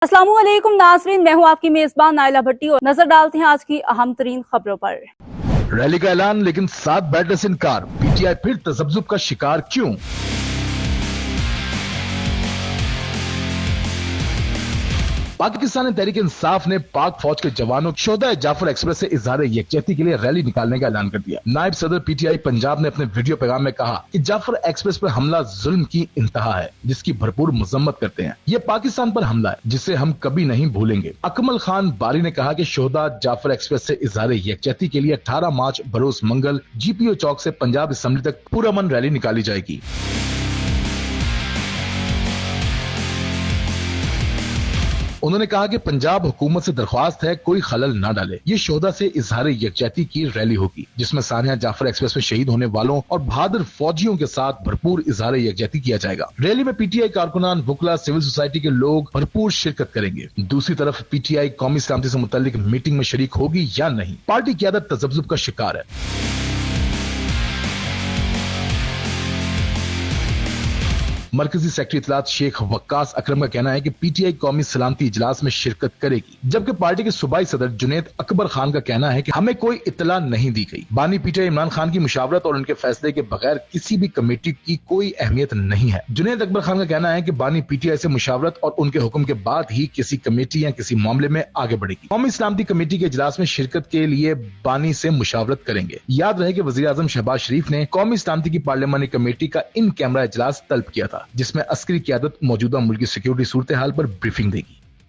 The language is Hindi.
अस्सलामुअलैकुम नाज़रीन, मैं हूं आपकी मेजबान नाइला भट्टी और नजर डालते हैं आज की अहम तरीन खबरों पर। रैली का ऐलान लेकिन 7 बैठने से इनकार, पीटीआई फिर तशद्दुद का शिकार क्यों? पाकिस्तान तहरीक इंसाफ ने पाक फौज के जवानों शोहदा जाफर एक्सप्रेस से इजहार यकजहती के लिए रैली निकालने का ऐलान कर दिया। नायब सदर पीटीआई पंजाब ने अपने वीडियो पैगाम में कहा कि जाफर एक्सप्रेस पर हमला जुल्म की इंतहा है, जिसकी भरपूर मजम्मत करते हैं। ये पाकिस्तान पर हमला है जिसे हम कभी नहीं भूलेंगे। अकमल खान बारी ने कहा कि शोहदा जाफर एक्सप्रेस से इजहार यकजहती के लिए 18 मार्च बरोज मंगल जीपीओ चौक से पंजाब असेंबली तक पुरअमन रैली निकाली जाएगी। उन्होंने कहा कि पंजाब हुकूमत से दरख्वास्त है कोई खलल न डाले। ये शोहदा से इजहार यकजहती की रैली होगी जिसमें सानिया जाफर एक्सप्रेस में शहीद होने वालों और बहादुर फौजियों के साथ भरपूर इजहार यकजहती किया जाएगा। रैली में पीटीआई कारकुनान, वुकला, सिविल सोसाइटी के लोग भरपूर शिरकत करेंगे। दूसरी तरफ पीटीआई कौमी सलामती से मुताल्लिक मीटिंग में शरीक होगी या नहीं, पार्टी की आदत तजब्जुब का शिकार है। मरकजी सेक्रेटरी इत्तलात शेख वक्कास अकरम का कहना है कि पीटीआई कौमी सलामती इजलास में शिरकत करेगी, जबकि पार्टी के सूबाई सदर जुनेद अकबर खान का कहना है कि हमें कोई इत्तला नहीं दी गई। बानी पीटीआई इमरान खान की मुशावरत और उनके फैसले के बगैर किसी भी कमेटी की कोई अहमियत नहीं है। जुनेद अकबर खान का कहना है कि बानी पीटीआई से मुशावरत और उनके हुक्म के बाद ही किसी कमेटी या किसी मामले में आगे बढ़ेगी। कौमी सलामती कमेटी के इजलास में शिरकत के लिए बानी से मुशावरत करेंगे। याद रहे कि वजीर आजम शहबाज शरीफ ने कौमी सलामती की पार्लियामानी कमेटी का इन कैमरा इजलास तलब किया था, जिसमें अस्करी क़यादत मौजूदा मुल्क की सिक्योरिटी सूरत हाल पर ब्रीफिंग देगी।